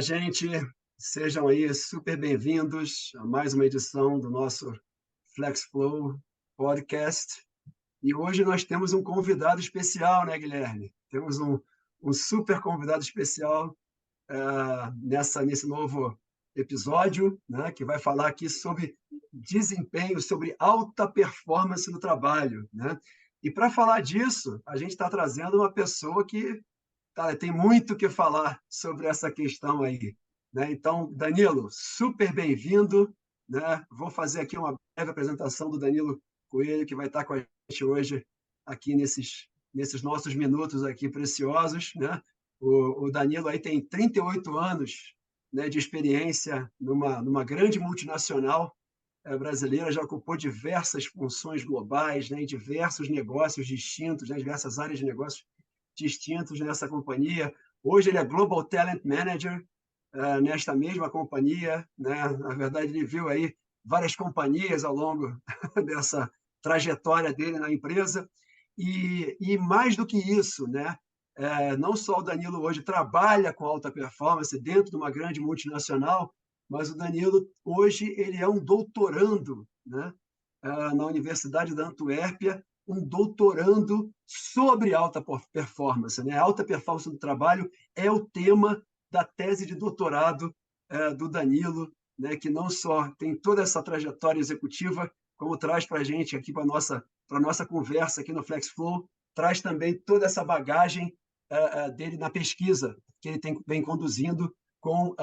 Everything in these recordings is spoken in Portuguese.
Olá, gente. Sejam aí super bem-vindos a mais uma edição do nosso FlexFlow Podcast. E hoje nós temos um convidado especial, né, Guilherme? Temos um super convidado especial nesse novo episódio, né, que vai falar aqui sobre desempenho, sobre alta performance no trabalho, né? E para falar disso, a gente está trazendo uma pessoa que tem muito o que falar sobre essa questão aí, né? Então, Danilo, super bem-vindo, né? Vou fazer aqui uma breve apresentação do Danilo Coelho, que vai estar com a gente hoje aqui nesses nossos minutos aqui preciosos, né? O Danilo aí tem 38 anos, né, de experiência numa grande multinacional brasileira, já ocupou diversas funções globais, né, em diversos negócios distintos, né, diversas áreas de negócios distintos nessa companhia. Hoje ele é Global Talent Manager nesta mesma companhia, né? Na verdade, ele viu aí várias companhias ao longo dessa trajetória dele na empresa. E mais do que isso, né? Não só o Danilo hoje trabalha com alta performance dentro de uma grande multinacional, mas o Danilo hoje ele é um doutorando, né? Na Universidade da Antuérpia, um doutorando sobre alta performance, né? Alta performance do trabalho é o tema da tese de doutorado do Danilo, né? Que não só tem toda essa trajetória executiva, como traz para a gente aqui para a nossa conversa aqui no FlexFlow, traz também toda essa bagagem dele na pesquisa que ele vem conduzindo com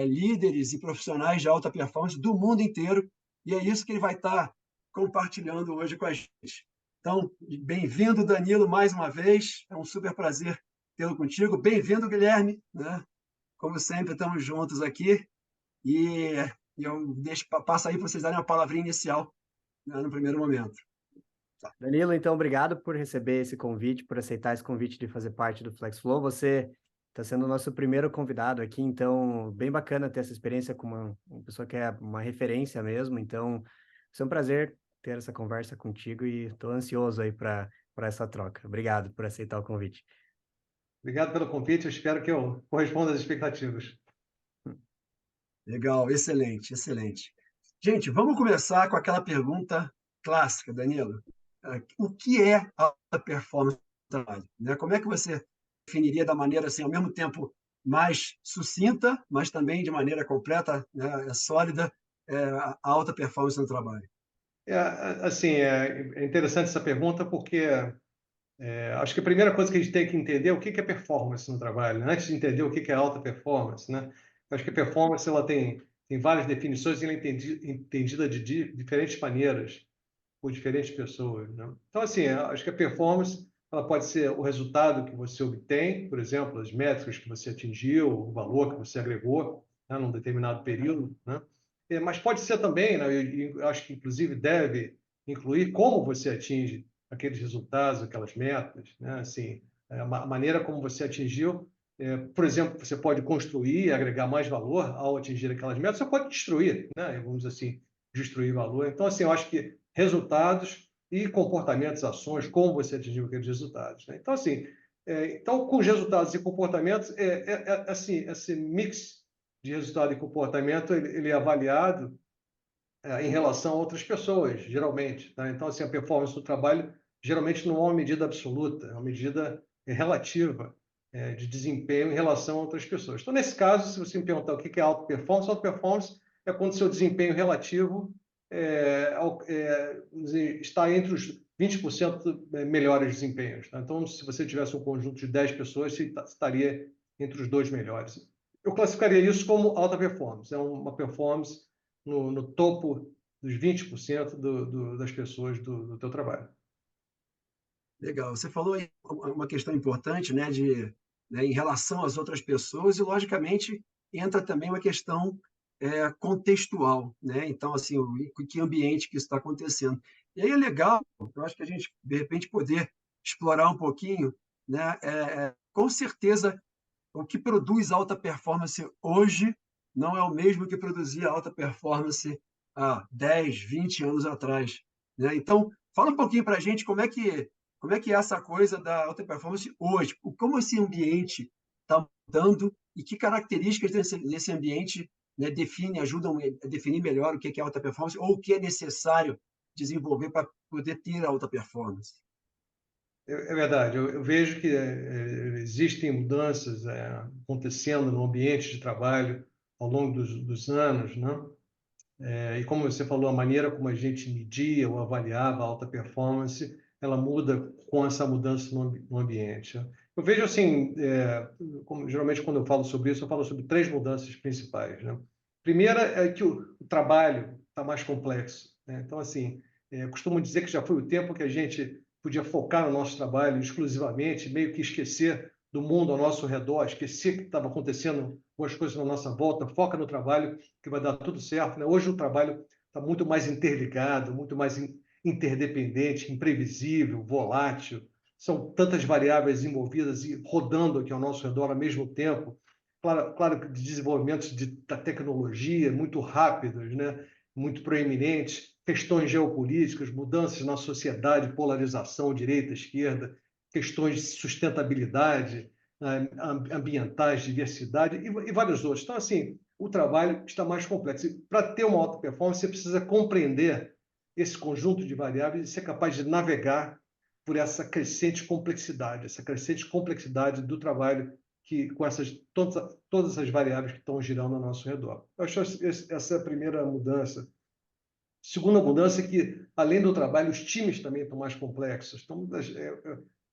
líderes e profissionais de alta performance do mundo inteiro, e é isso que ele vai estar compartilhando hoje com a gente. Então, bem-vindo, Danilo, mais uma vez. É um super prazer tê-lo contigo. Bem-vindo, Guilherme. Né? Como sempre, estamos juntos aqui. E eu passo aí para vocês darem uma palavrinha inicial, né, no primeiro momento. Tá. Danilo, então, obrigado por receber esse convite, por aceitar esse convite de fazer parte do FlexFlow. Você está sendo o nosso primeiro convidado aqui, então, bem bacana ter essa experiência com uma pessoa que é uma referência mesmo. Então, é um prazer ter essa conversa contigo e estou ansioso aí para essa troca. Obrigado por aceitar o convite. Obrigado pelo convite, eu espero que eu corresponda às expectativas. Legal, excelente, excelente. Gente, vamos começar com aquela pergunta clássica, Danilo. O que é alta performance no trabalho? Né? Como é que você definiria da maneira, assim, ao mesmo tempo mais sucinta, mas também de maneira completa, né, sólida, a alta performance no trabalho? É interessante essa pergunta porque acho que a primeira coisa que a gente tem que entender é o que é performance no trabalho, né? Antes de entender o que é alta performance, né? Acho que a performance ela tem várias definições e ela é entendida de diferentes maneiras por diferentes pessoas, né? Então, assim, acho que a performance ela pode ser o resultado que você obtém, por exemplo, as métricas que você atingiu, o valor que você agregou, né, num determinado período, né? Mas pode ser também, né, eu acho que inclusive deve incluir como você atinge aqueles resultados, aquelas metas, né? Assim, a maneira como você atingiu. Por exemplo, você pode construir e agregar mais valor ao atingir aquelas metas, você pode destruir, né? Vamos dizer assim, destruir valor. Então, assim, eu acho que resultados e comportamentos, ações, como você atingiu aqueles resultados, né? Então, assim, então, com os resultados e comportamentos, assim, esse mix de resultado e comportamento, ele é avaliado em relação a outras pessoas, geralmente, tá? Então, assim, a performance do trabalho geralmente não é uma medida absoluta, é uma medida relativa de desempenho em relação a outras pessoas. Então, nesse caso, se você me perguntar o que é alta performance é quando seu desempenho relativo está entre os 20% melhores desempenhos. Tá? Então, se você tivesse um conjunto de 10 pessoas, você estaria entre os 2 melhores. Eu classificaria isso como alta performance. É uma performance no topo dos 20% das pessoas do teu trabalho. Legal. Você falou aí uma questão importante, né, em relação às outras pessoas e, logicamente, entra também uma questão contextual, né? Então, assim, em que ambiente que isso está acontecendo. E aí é legal, eu acho que a gente, de repente, poder explorar um pouquinho, né? Com certeza, o que produz alta performance hoje não é o mesmo que produzia alta performance há 10, 20 anos atrás, né? Então, fala um pouquinho para a gente como é que é essa coisa da alta performance hoje, como esse ambiente está mudando e que características desse ambiente, né, ajudam a definir melhor o que é alta performance ou o que é necessário desenvolver para poder ter alta performance. É verdade, eu vejo que existem mudanças acontecendo no ambiente de trabalho ao longo dos anos, né? E como você falou, a maneira como a gente media ou avaliava a alta performance, ela muda com essa mudança no ambiente. Eu vejo assim, geralmente quando eu falo sobre isso, eu falo sobre 3 mudanças principais, né? Primeira é que o trabalho está mais complexo, né? Então, assim, eu costumo dizer que já foi o tempo que a gente podia focar no nosso trabalho exclusivamente, meio que esquecer do mundo ao nosso redor, esquecer que estava acontecendo boas coisas na nossa volta, foca no trabalho que vai dar tudo certo, né? Hoje o trabalho está muito mais interligado, muito mais interdependente, imprevisível, volátil. São tantas variáveis envolvidas e rodando aqui ao nosso redor ao mesmo tempo. Claro que desenvolvimentos da tecnologia muito rápidos, né? Muito proeminentes, questões geopolíticas, mudanças na sociedade, polarização, direita, esquerda, questões de sustentabilidade, ambientais, diversidade e vários outros. Então, assim, o trabalho está mais complexo. E para ter uma alta performance, você precisa compreender esse conjunto de variáveis e ser capaz de navegar por essa crescente complexidade do trabalho com todas essas variáveis que estão girando ao nosso redor. Eu acho essa é a primeira mudança. Segunda mudança é que, além do trabalho, os times também estão mais complexos. Então,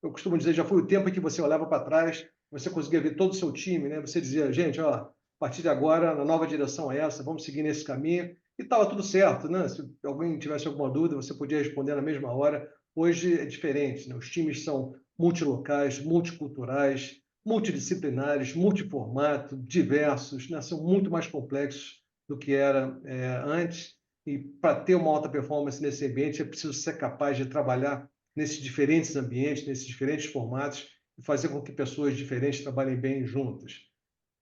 eu costumo dizer, já foi o tempo em que você olhava para trás, você conseguia ver todo o seu time, né? Você dizia, gente, ó, a partir de agora, a nova direção é essa, vamos seguir nesse caminho. E estava tudo certo, né? Se alguém tivesse alguma dúvida, você podia responder na mesma hora. Hoje é diferente, né? Os times são multilocais, multiculturais, multidisciplinares, multiformato, diversos, né? São muito mais complexos do que era antes. E para ter uma alta performance nesse ambiente, é preciso ser capaz de trabalhar nesses diferentes ambientes, nesses diferentes formatos, e fazer com que pessoas diferentes trabalhem bem juntas.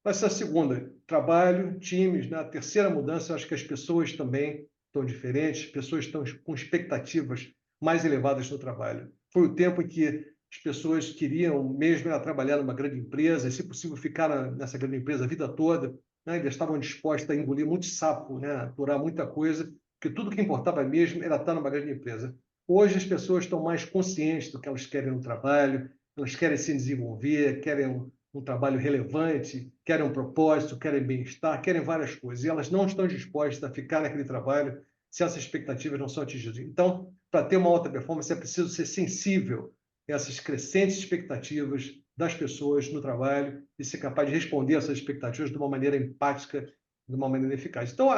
Essa é a segunda, trabalho, times. Na terceira mudança, eu acho que as pessoas também estão diferentes, pessoas estão com expectativas mais elevadas no trabalho. Foi o tempo em que as pessoas queriam mesmo trabalhar numa grande empresa, e, se possível, ficar nessa grande empresa a vida toda, né? Eles estavam dispostos a engolir muito sapo, né? Aturar muita coisa, porque tudo que importava mesmo era estar numa grande empresa. Hoje as pessoas estão mais conscientes do que elas querem no trabalho, elas querem se desenvolver, querem um trabalho relevante, querem um propósito, querem bem-estar, querem várias coisas. E elas não estão dispostas a ficar naquele trabalho se essas expectativas não são atingidas. Então, para ter uma alta performance, é preciso ser sensível a essas crescentes expectativas das pessoas no trabalho e ser capaz de responder a essas expectativas de uma maneira empática, de uma maneira eficaz. Então,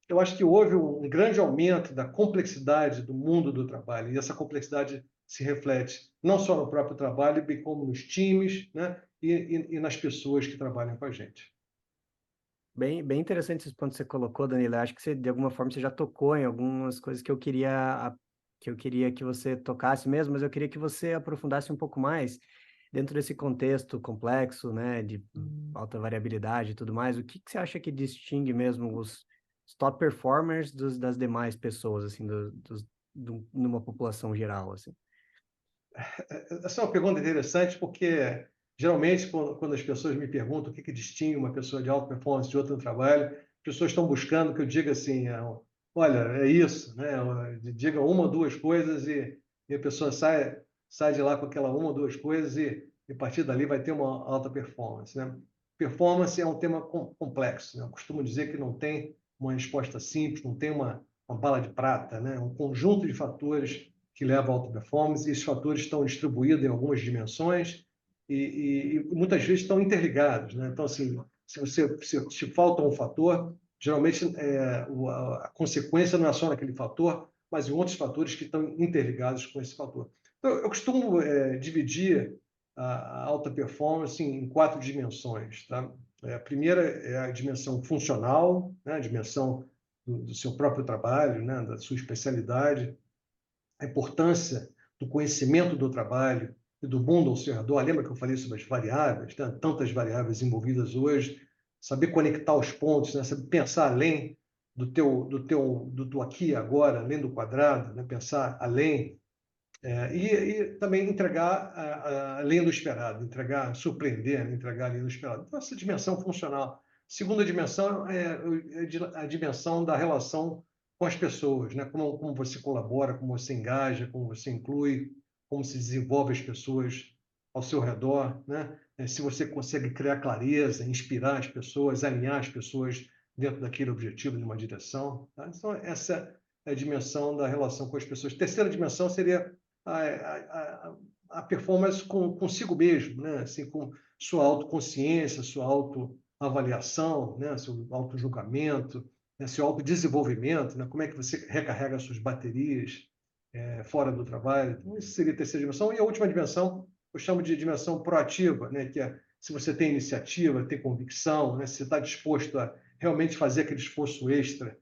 eu acho que houve um grande aumento da complexidade do mundo do trabalho, e essa complexidade se reflete não só no próprio trabalho, bem como nos times, né? E nas pessoas que trabalham com a gente. Bem interessante esse ponto que você colocou, Danilo. Eu acho que você, de alguma forma, você já tocou em algumas coisas que eu queria que você tocasse mesmo, mas eu queria que você aprofundasse um pouco mais dentro desse contexto complexo, né, de alta variabilidade e tudo mais. O que você acha que distingue mesmo os top performers das demais pessoas, assim, numa população geral, assim? Essa é uma pergunta interessante porque, geralmente, quando as pessoas me perguntam o que distingue uma pessoa de alta performance de outra no trabalho, as pessoas estão buscando que eu diga assim, olha, é isso, né? Diga uma ou duas coisas e a pessoa sai de lá com aquela uma ou duas coisas e a partir dali vai ter uma alta performance, né? Performance é um tema complexo, né? Eu costumo dizer que não tem uma resposta simples, não tem uma bala de prata, né? Um conjunto de fatores que leva à alta performance, e esses fatores estão distribuídos em algumas dimensões e muitas vezes estão interligados, né? Então, assim, se falta um fator, geralmente a consequência não é só naquele fator, mas em outros fatores que estão interligados com esse fator. Então, eu costumo dividir a alta performance em 4 dimensões, tá? A primeira é a dimensão funcional, né? A dimensão do seu próprio trabalho, né? Da sua especialidade, a importância do conhecimento do trabalho e do mundo ao seu redor. Lembra que eu falei sobre as variáveis, né? Tantas variáveis envolvidas hoje, saber conectar os pontos, né? Saber pensar além do aqui e agora, além do quadrado, né? Pensar além E também entregar além do esperado, surpreender, né? Entregar além do esperado. Então, essa dimensão funcional. Segunda dimensão é a dimensão da relação com as pessoas, né? Como você colabora, como você engaja, como você inclui, como se desenvolve as pessoas ao seu redor, né? Se você consegue criar clareza, inspirar as pessoas, alinhar as pessoas dentro daquele objetivo, de uma direção. Tá? Então, essa é a dimensão da relação com as pessoas. Terceira dimensão seria a performance consigo mesmo, né? Assim, com sua autoconsciência, sua autoavaliação, né? Seu autojulgamento, né? Seu autodesenvolvimento, né? Como é que você recarrega suas baterias fora do trabalho. Então, isso seria a terceira dimensão. E a última dimensão, eu chamo de dimensão proativa, né? Que é se você tem iniciativa, tem convicção, né? Se você está disposto a realmente fazer aquele esforço extra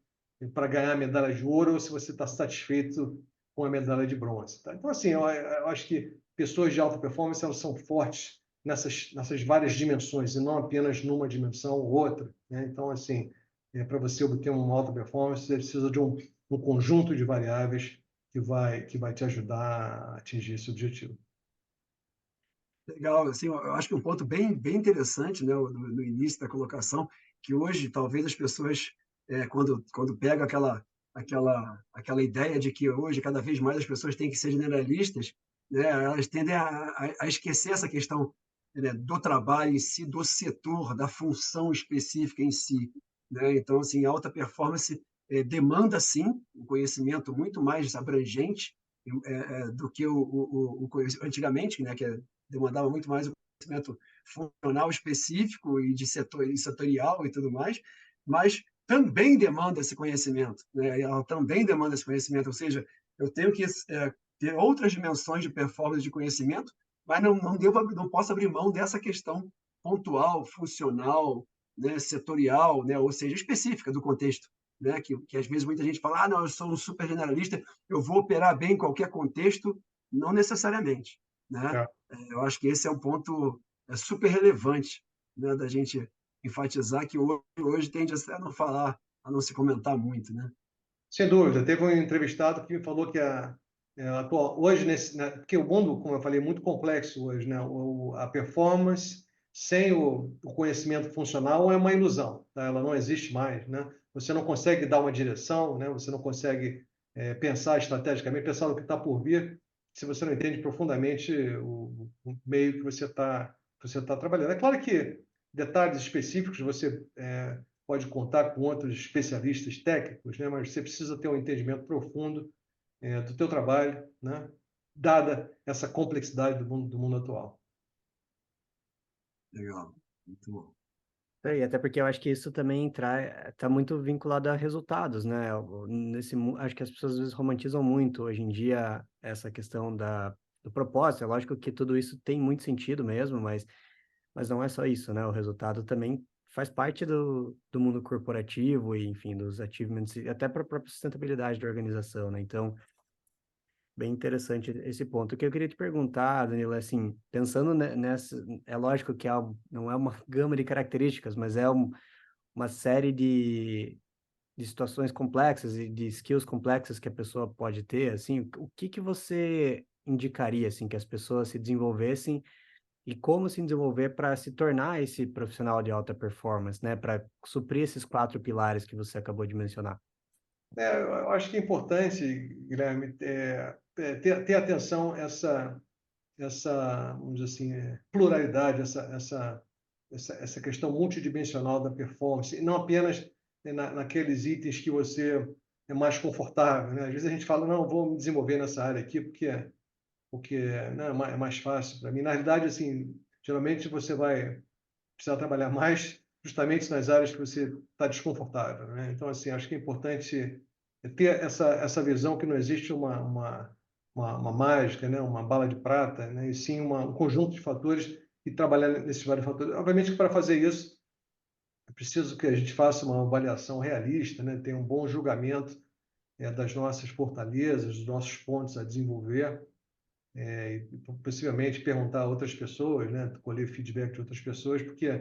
para ganhar a medalha de ouro ou se você está satisfeito com a medalha de bronze. Tá? Então, assim, eu acho que pessoas de alta performance elas são fortes nessas várias dimensões e não apenas numa dimensão ou outra. Né? Então, assim, para você obter uma alta performance, você precisa de um conjunto de variáveis que vai te ajudar a atingir esse objetivo. Legal, assim, eu acho que um ponto bem interessante, né, no início da colocação, que hoje talvez as pessoas, quando pegam aquela ideia de que hoje cada vez mais as pessoas têm que ser generalistas, né, elas tendem a esquecer essa questão, né, do trabalho em si, do setor, da função específica em si, né? Então, assim, a alta performance demanda, sim, um conhecimento muito mais abrangente do que antigamente, né, que demandava muito mais o conhecimento funcional específico e de setorial e tudo mais, mas também demanda esse conhecimento, né? Ela também demanda esse conhecimento, ou seja, eu tenho que ter outras dimensões de performance de conhecimento, mas não posso abrir mão dessa questão pontual, funcional, né, setorial, né, ou seja, específica do contexto, né, que às vezes muita gente fala, não, eu sou um super generalista, eu vou operar bem em qualquer contexto, não necessariamente, né? É. Eu acho que esse é um ponto super relevante, né, da gente enfatizar que hoje tende a não falar, a não se comentar muito, né? Sem dúvida. Teve um entrevistado que me falou que hoje, porque o mundo, como eu falei, é muito complexo hoje, né? A performance sem o conhecimento funcional é uma ilusão, tá? Ela não existe mais, né? Você não consegue dar uma direção, né? Você não consegue pensar estrategicamente, pensar no que está por vir, se você não entende profundamente o meio que você tá trabalhando. É claro que detalhes específicos você pode contar com outros especialistas técnicos, né? Mas você precisa ter um entendimento profundo do teu trabalho, né? Dada essa complexidade do mundo atual. Legal, muito bom. E até porque eu acho que isso também está muito vinculado a resultados, né? Acho que as pessoas às vezes romantizam muito hoje em dia essa questão do propósito. É lógico que tudo isso tem muito sentido mesmo, mas não é só isso, né? O resultado também faz parte do mundo corporativo e, enfim, dos achievements, e até para a própria sustentabilidade da organização, né? Então, bem interessante esse ponto. O que eu queria te perguntar, Danilo, é assim, pensando nessa, é lógico que não é uma gama de características, mas é uma série de situações complexas e de skills complexas que a pessoa pode ter, assim, o que que você indicaria, assim, que as pessoas se desenvolvessem e como se desenvolver para se tornar esse profissional de alta performance, né? Para suprir esses 4 pilares que você acabou de mencionar. Eu acho que é importante, Guilherme, ter atenção a vamos dizer assim, pluralidade, essa questão multidimensional da performance, e não apenas naqueles itens que você é mais confortável, né? Às vezes a gente fala, não, vou me desenvolver nessa área aqui porque né, é mais fácil para mim. Na realidade, assim, geralmente você vai precisar trabalhar mais justamente nas áreas que você está desconfortável, né? Então, assim, acho que é importante ter essa visão que não existe uma mágica, né? Uma bala de prata, né? E sim um conjunto de fatores e trabalhar nesses vários fatores. Obviamente que para fazer isso é preciso que a gente faça uma avaliação realista, né? Tenha um bom julgamento das nossas fortalezas, dos nossos pontos a desenvolver, e possivelmente perguntar a outras pessoas, né? Colher feedback de outras pessoas, porque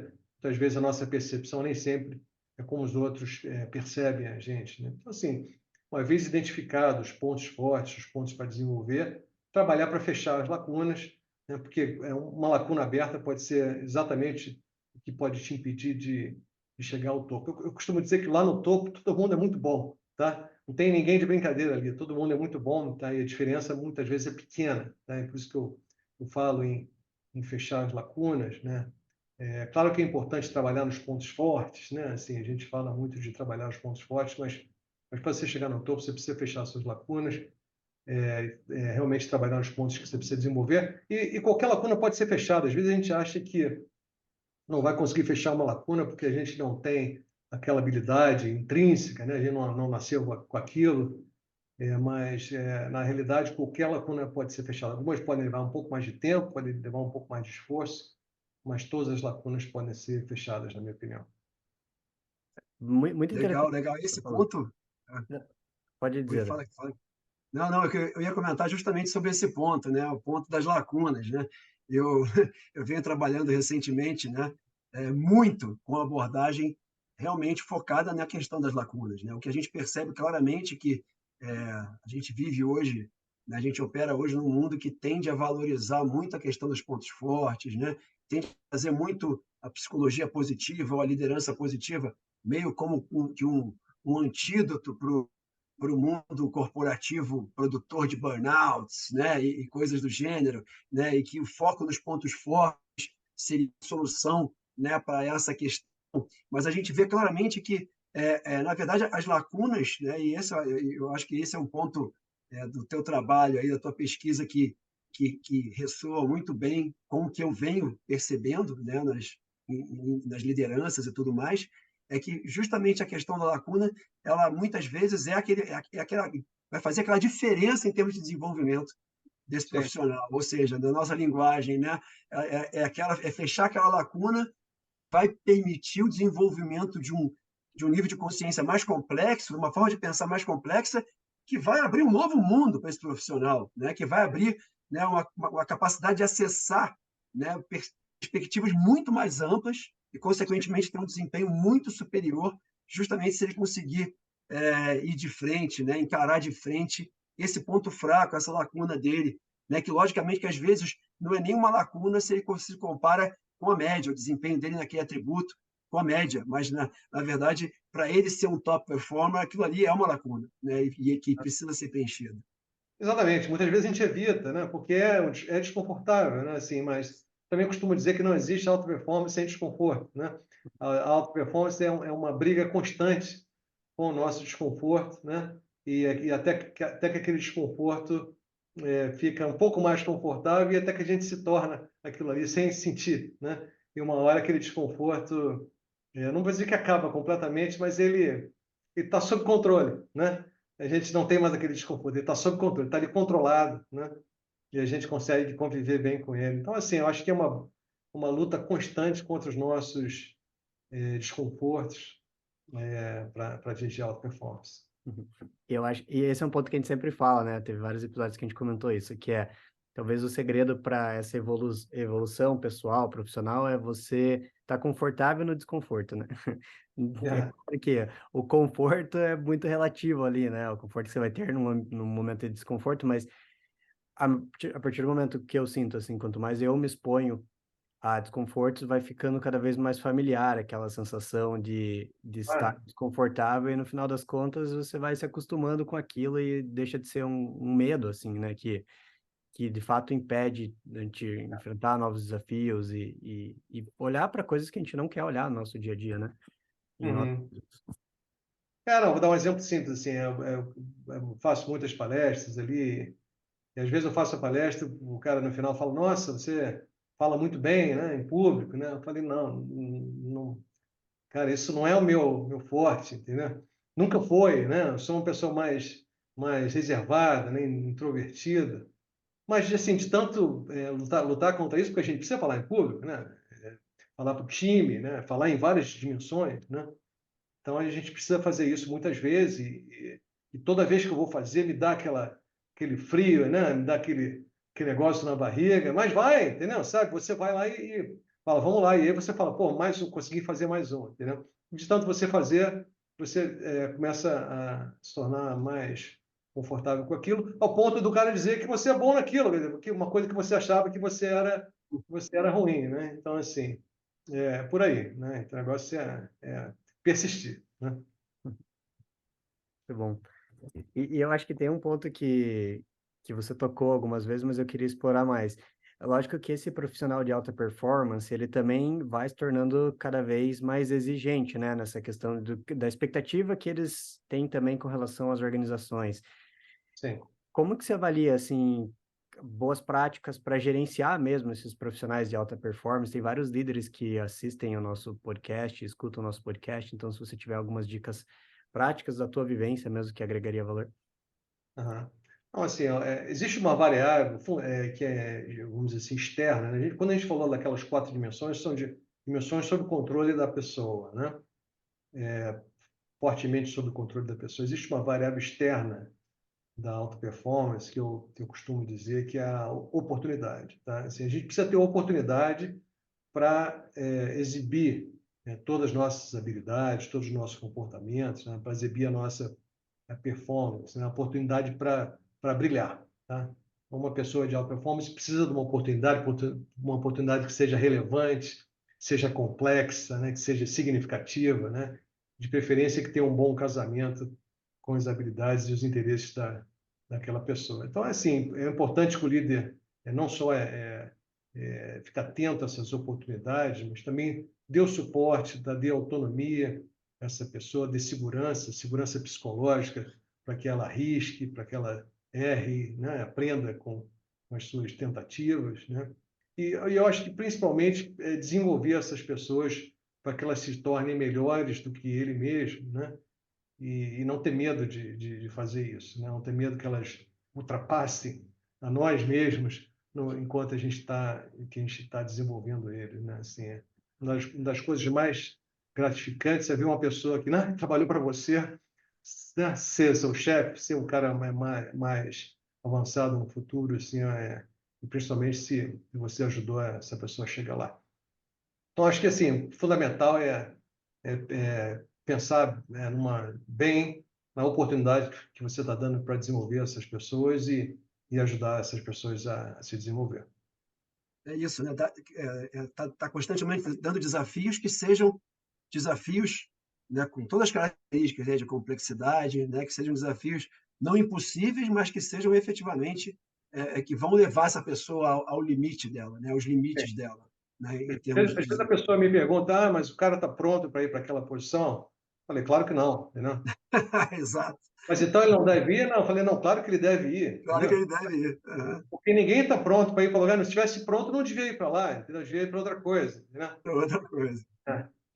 muitas vezes a nossa percepção nem sempre é como os outros percebem a gente, né? Então, assim, uma vez identificados os pontos fortes, os pontos para desenvolver, trabalhar para fechar as lacunas, né? Porque uma lacuna aberta pode ser exatamente o que pode te impedir de chegar ao topo. Eu costumo dizer que lá no topo todo mundo é muito bom, tá? Não tem ninguém de brincadeira ali, todo mundo é muito bom, tá? E a diferença muitas vezes é pequena, tá? É por isso que eu falo em fechar as lacunas, né? É claro que é importante trabalhar nos pontos fortes, né? Assim, a gente fala muito de trabalhar os pontos fortes, mas para você chegar no topo, você precisa fechar suas lacunas, realmente trabalhar nos pontos que você precisa desenvolver. E qualquer lacuna pode ser fechada. Às vezes a gente acha que não vai conseguir fechar uma lacuna porque a gente não tem aquela habilidade intrínseca, né? A gente não nasceu com aquilo. Mas, na realidade, qualquer lacuna pode ser fechada. Algumas podem levar um pouco mais de tempo, podem levar um pouco mais de esforço, mas todas as lacunas podem ser fechadas, na minha opinião. Muito Legal, interessante legal. o que você Esse falou. ponto... Ah, Pode oi, dizer. fala, fala. Não, não, eu ia comentar justamente sobre esse ponto, né? O ponto das lacunas, né? Eu, eu venho trabalhando recentemente, né? Muito com abordagem realmente focada na questão das lacunas, né? O que a gente percebe claramente que a gente vive hoje, né? A gente opera hoje num mundo que tende a valorizar muito a questão dos pontos fortes, né? Tende a fazer muito a psicologia positiva ou a liderança positiva, meio como um antídoto para o mundo corporativo produtor de burnouts, né, e coisas do gênero, né, e que o foco nos pontos fortes seria a solução, né, para essa questão. Mas a gente vê claramente que, na verdade, as lacunas, né, e eu acho que esse é um ponto do teu trabalho, aí, da tua pesquisa que ressoa muito bem com o que eu venho percebendo, né, nas lideranças e tudo mais, é que justamente a questão da lacuna, ela muitas vezes aquela, vai fazer aquela diferença em termos de desenvolvimento desse Sim, profissional, ou seja, da nossa linguagem, né? É fechar aquela lacuna, vai permitir o desenvolvimento de um nível de consciência mais complexo, uma forma de pensar mais complexa, que vai abrir um novo mundo para esse profissional, né? Que vai abrir, né, uma capacidade de acessar, né, perspectivas muito mais amplas e, consequentemente, ter um desempenho muito superior, justamente se ele conseguir ir de frente, né, encarar de frente esse ponto fraco, essa lacuna dele, né, que, logicamente, que às vezes não é nenhuma lacuna se ele se compara com a média, o desempenho dele naquele atributo com a média, mas, na verdade, para ele ser um top performer, aquilo ali é uma lacuna, né, e que precisa ser preenchido. exatamente. Muitas vezes a gente evita, né? Porque é desconfortável, né? Assim, mas também costumo dizer que não existe alta performance sem desconforto, né? A alta performance é uma briga constante com o nosso desconforto, né? E até que aquele desconforto fica um pouco mais confortável e até que a gente se torna aquilo ali sem sentir, né? E uma hora aquele desconforto, não vou dizer que acaba completamente, mas ele está sob controle, né? A gente não tem mais aquele desconforto, ele está sob controle, está ali controlado, né? E a gente consegue conviver bem com ele. Então, assim, eu acho que é uma luta constante contra os nossos desconfortos para atingir a alta performance. Eu acho, e esse é um ponto que a gente sempre fala, né? Teve vários episódios que a gente comentou isso, que é talvez o segredo para essa evolução pessoal, profissional, é você estar confortável no desconforto, né? É É. claro que o conforto é muito relativo ali, né? O conforto que você vai ter num momento de desconforto, mas a partir do momento que eu sinto, assim, quanto mais eu me exponho a desconfortos, vai ficando cada vez mais familiar aquela sensação de estar Ah, desconfortável e no final das contas você vai se acostumando com aquilo e deixa de ser um medo, assim, né? Que de fato impede a gente enfrentar novos desafios e olhar para coisas que a gente não quer olhar no nosso dia a dia, né? Em nós. uhum. Não, vou dar um exemplo simples, assim, eu faço muitas palestras ali, e às vezes eu faço a palestra, o cara no final fala, nossa, você fala muito bem, né, em público, né? Eu falei, não, cara, isso não é o meu forte, entendeu? Nunca foi, né? Eu sou uma pessoa mais reservada, né, introvertida. Mas, assim, de tanto lutar contra isso, porque a gente precisa falar em público, né? Falar para o time, né? Falar em várias dimensões, né? Então, a gente precisa fazer isso muitas vezes e toda vez que eu vou fazer, me dá aquele frio, né? Me dá aquele negócio na barriga, mas vai, entendeu? Sabe? Você vai lá e fala, vamos lá. E aí você fala, pô, mais um, consegui fazer mais um, entendeu? De tanto você fazer, você começa a se tornar mais confortável com aquilo, ao ponto do cara dizer que você é bom naquilo, quer dizer, que uma coisa que você achava que você era ruim, né? Então, assim, por aí, né? Então, o negócio é persistir, né? Muito bom. E eu acho que tem um ponto que você tocou algumas vezes, mas eu queria explorar mais. É lógico que esse profissional de alta performance, ele também vai se tornando cada vez mais exigente, né, nessa questão da expectativa que eles têm também com relação às organizações. Sim. Como que você avalia, assim, boas práticas para gerenciar mesmo esses profissionais de alta performance? Tem vários líderes que assistem ao nosso podcast, escutam o nosso podcast, então se você tiver algumas dicas práticas da tua vivência mesmo que agregaria valor. Aham. Então, assim, ó, existe uma variável que vamos dizer assim, externa, né? Quando a gente falou daquelas 4 dimensões, são dimensões sob o controle da pessoa, né? Fortemente sob o controle da pessoa. Existe uma variável externa da alta performance que eu costumo dizer que é a oportunidade, tá? Assim, a gente precisa ter oportunidade para exibir todas as nossas habilidades, todos os nossos comportamentos, né? Para exibir a nossa performance, né? A oportunidade para brilhar, tá? Uma pessoa de alta performance precisa de uma oportunidade que seja relevante, seja complexa, né? Que seja significativa, né? De preferência que tenha um bom casamento com as habilidades e os interesses daquela pessoa. Então, assim, é importante que o líder não só ficar atento a essas oportunidades, mas também dê o suporte, dê autonomia a essa pessoa, dê segurança psicológica para que ela arrisque, para que ela erre, né? Aprenda com as suas tentativas, né? E eu acho que, principalmente, desenvolver essas pessoas para que elas se tornem melhores do que ele mesmo, né? E não ter medo de fazer isso, né? Não ter medo que elas ultrapassem a nós mesmos enquanto que a gente está desenvolvendo eles, né? Assim, uma das coisas mais gratificantes é ver uma pessoa que, né, trabalhou para você, né, ser seu chefe, ser um cara mais avançado no futuro, assim, e principalmente se você ajudou essa pessoa a chegar lá. Então, acho que assim, fundamental pensar, né, bem na oportunidade que você está dando para desenvolver essas pessoas e ajudar essas pessoas a se desenvolver. É isso, né? Tá constantemente dando desafios que sejam desafios, né, com todas as características, né, de complexidade, né, que sejam desafios não impossíveis, mas que sejam efetivamente que vão levar essa pessoa ao limite dela, né, aos limites dela, né, em termos Às de vezes a pessoa me pergunta, mas o cara está pronto para ir para aquela posição? Eu falei, claro que não, entendeu? Exato. Mas então ele não deve ir? Não, eu falei, não, claro que ele deve ir, Claro que entendeu? ele deve ir. Uhum. Porque ninguém está pronto para ir para lugar. Se estivesse pronto, não devia ir para lá, entendeu? Devia ir para outra coisa, entendeu? É outra coisa.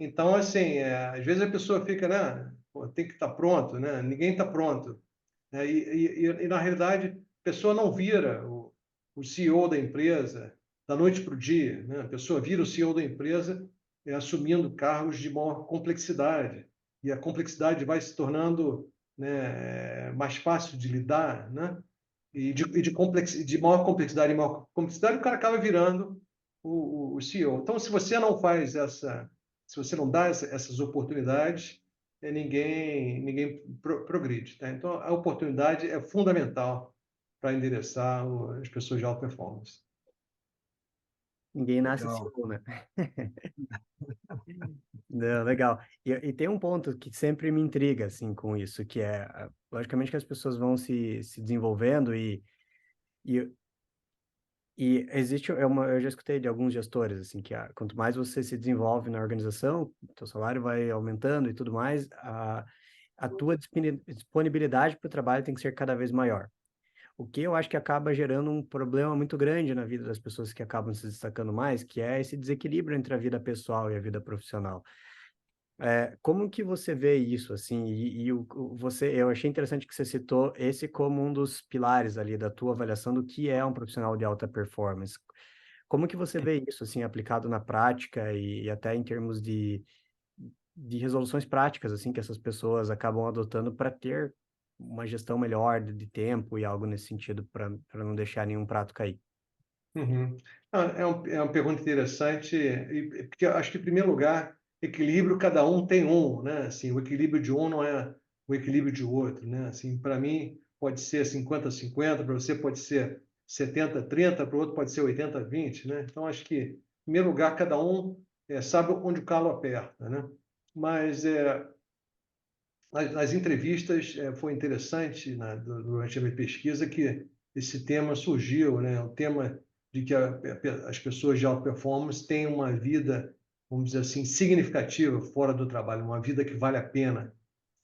Então, assim, às vezes a pessoa fica, né? Pô, tem que estar pronto, né? Ninguém está pronto. Né? Na realidade, a pessoa não vira o CEO da empresa da noite para o dia, né? A pessoa vira o CEO da empresa assumindo cargos de maior complexidade. E a complexidade vai se tornando, né, mais fácil de lidar, né? De maior complexidade em maior complexidade, o cara acaba virando o CEO. Então, se você não faz se você não dá essas oportunidades, ninguém progride. Tá? Então, a oportunidade é fundamental para endereçar as pessoas de alta performance. Ninguém nasce Legal. CEO, né? Não, legal. E tem um ponto que sempre me intriga, assim, com isso, que é, logicamente que as pessoas vão se desenvolvendo e, e existe, eu já escutei de alguns gestores, assim, que quanto mais você se desenvolve na organização, teu salário vai aumentando e tudo mais, a tua disponibilidade para o trabalho tem que ser cada vez maior. O que eu acho que acaba gerando um problema muito grande na vida das pessoas que acabam se destacando mais, que é esse desequilíbrio entre a vida pessoal e a vida profissional. Como que você vê isso, assim, eu achei interessante que você citou esse como um dos pilares ali da tua avaliação do que é um profissional de alta performance. Como que você vê isso, assim, aplicado na prática e até em termos de resoluções práticas, assim, que essas pessoas acabam adotando para ter uma gestão melhor de tempo e algo nesse sentido, para não deixar nenhum prato cair? Uhum. É uma pergunta interessante, porque eu acho que, em primeiro lugar, equilíbrio, cada um tem um, né? Assim, o equilíbrio de um não é o equilíbrio de outro, né? Assim, para mim, pode ser 50-50, para você pode ser 70-30, para o outro pode ser 80-20, né? Então, acho que, em primeiro lugar, cada um sabe onde o calo aperta, né? Mas nas entrevistas foi interessante, né, durante a minha pesquisa, que esse tema surgiu, né? O tema de que as pessoas de alta performance têm uma vida, vamos dizer assim, significativa fora do trabalho, uma vida que vale a pena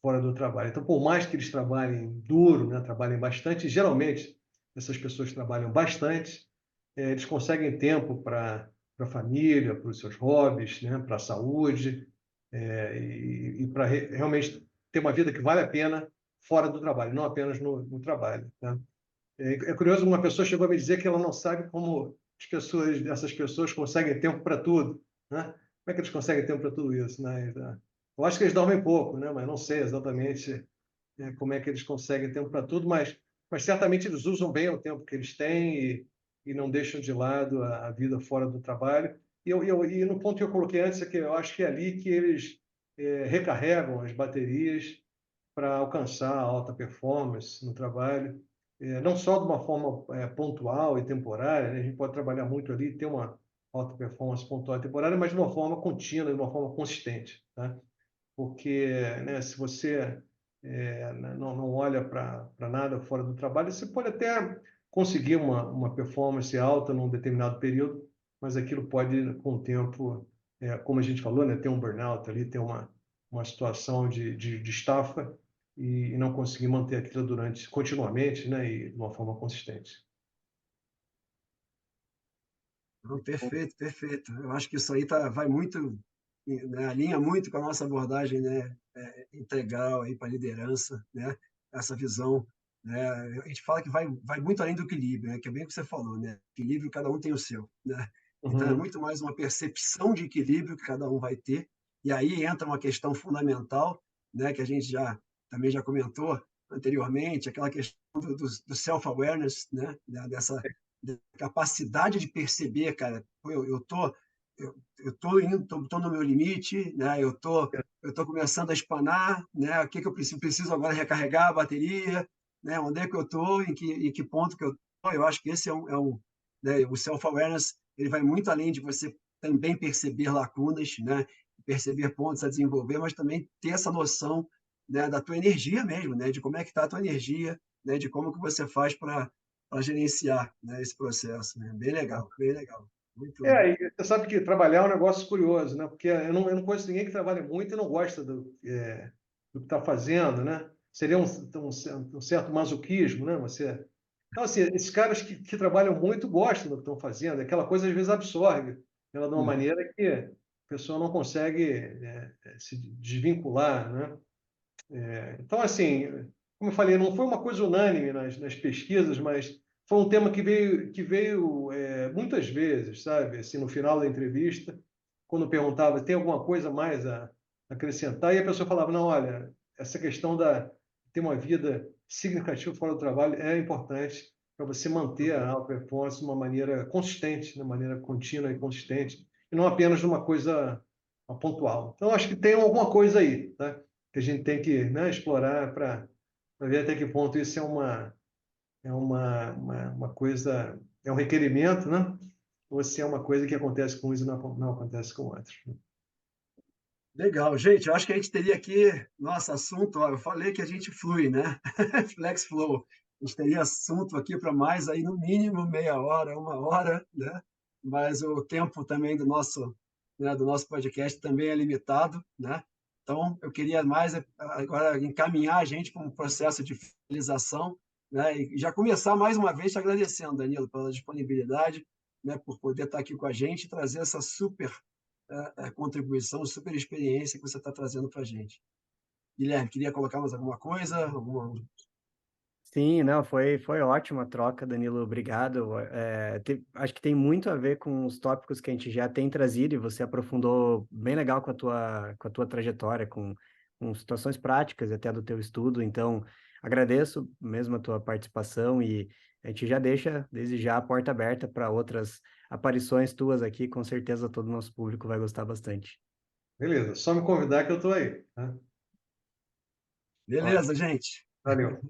fora do trabalho. Então, por mais que eles trabalhem duro, né, trabalhem bastante, geralmente essas pessoas trabalham bastante, eles conseguem tempo para a família, para os seus hobbies, né, para a saúde, e para realmente ter uma vida que vale a pena fora do trabalho, não apenas no trabalho. Tá? É curioso, uma pessoa chegou a me dizer que ela não sabe como essas pessoas conseguem tempo para tudo, né? Como é que eles conseguem tempo para tudo isso, né? Eu acho que eles dormem pouco, né? Mas não sei exatamente como é que eles conseguem tempo para tudo, mas certamente eles usam bem o tempo que eles têm e não deixam de lado a vida fora do trabalho. E no ponto que eu coloquei antes, é que eu acho que é ali que eles recarregam as baterias para alcançar a alta performance no trabalho, não só de uma forma pontual e temporária, né? A gente pode trabalhar muito ali, ter uma alta performance pontual e temporária, mas de uma forma contínua, de uma forma consistente, tá? Porque, né, se você não olha para nada fora do trabalho, você pode até conseguir uma performance alta num determinado período, mas aquilo pode, com o tempo, como a gente falou, né, ter um burnout ali, ter uma situação de estafa e não conseguir manter aquilo continuamente, né, e de uma forma consistente. Não, perfeito, perfeito. Eu acho que isso aí vai muito, né, alinha muito com a nossa abordagem, né, integral aí para a liderança, né, essa visão, né, a gente fala que vai muito além do equilíbrio, né, que é bem o que você falou, né, equilíbrio cada um tem o seu, né, então é Uhum. muito mais uma percepção de equilíbrio que cada um vai ter, e aí entra uma questão fundamental, né, que a gente também já comentou anteriormente, aquela questão do self-awareness, né, dessa capacidade de perceber, cara, eu tô indo, tô no meu limite, né? Eu tô começando a espanar, né? O que que eu preciso agora recarregar a bateria, né? Onde é que eu tô, em que ponto que eu tô? Eu acho que esse né? O self-awareness, ele vai muito além de você também perceber lacunas, né? Perceber pontos a desenvolver, mas também ter essa noção, né, da tua energia mesmo, né? De como é que está a tua energia, né? De como que você faz para gerenciar, né, esse processo, né? Bem legal, bem legal. Muito, E você sabe que trabalhar é um negócio curioso, né? Porque eu não conheço ninguém que trabalha muito e não gosta do que está fazendo, né? Seria um certo masoquismo, né? Então, assim, esses caras que trabalham muito gostam do que estão fazendo, aquela coisa às vezes absorve ela de uma uhum. maneira que a pessoa não consegue se desvincular, né? Então, assim, como eu falei, não foi uma coisa unânime nas pesquisas, mas foi um tema que veio muitas vezes, sabe? Assim, no final da entrevista, quando perguntava, tem alguma coisa mais a acrescentar? E a pessoa falava, não, olha, essa questão de ter uma vida significativa fora do trabalho é importante para você manter a alta performance de uma maneira consistente, de uma maneira contínua e consistente, e não apenas de uma coisa pontual. Então, acho que tem alguma coisa aí, tá? Que a gente tem que, né, explorar para ver até que ponto isso é uma coisa, é um requerimento, né? Ou se é uma coisa que acontece com uns e não acontece com outros. Legal, gente. Eu acho que a gente teria aqui nosso assunto. Ó, eu falei que a gente flui, né? Flex Flow. A gente teria assunto aqui para mais aí no mínimo meia hora, uma hora, né? Mas o tempo também do nosso podcast também é limitado, né? Então, eu queria mais agora encaminhar a gente para um processo de finalização, né? E já começar mais uma vez te agradecendo, Danilo, pela disponibilidade, né? Por poder estar aqui com a gente e trazer essa super contribuição, super experiência que você está trazendo para a gente. Guilherme, queria colocar mais alguma coisa? Sim, não, foi ótima a troca, Danilo, obrigado. Acho que tem muito a ver com os tópicos que a gente já tem trazido e você aprofundou bem legal com a tua trajetória, com situações práticas até do teu estudo. Então, agradeço mesmo a tua participação e a gente já deixa, desde já, a porta aberta para outras aparições tuas aqui. Com certeza todo o nosso público vai gostar bastante. Beleza, só me convidar que eu estou aí. Tá? Beleza, gente. Valeu.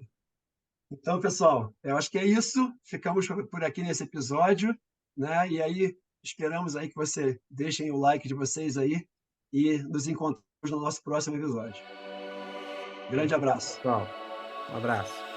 Então, pessoal, eu acho que é isso. Ficamos por aqui nesse episódio, né? E aí esperamos aí que você deixem o like de vocês aí e nos encontramos no nosso próximo episódio. Grande abraço. Pessoal, um abraço.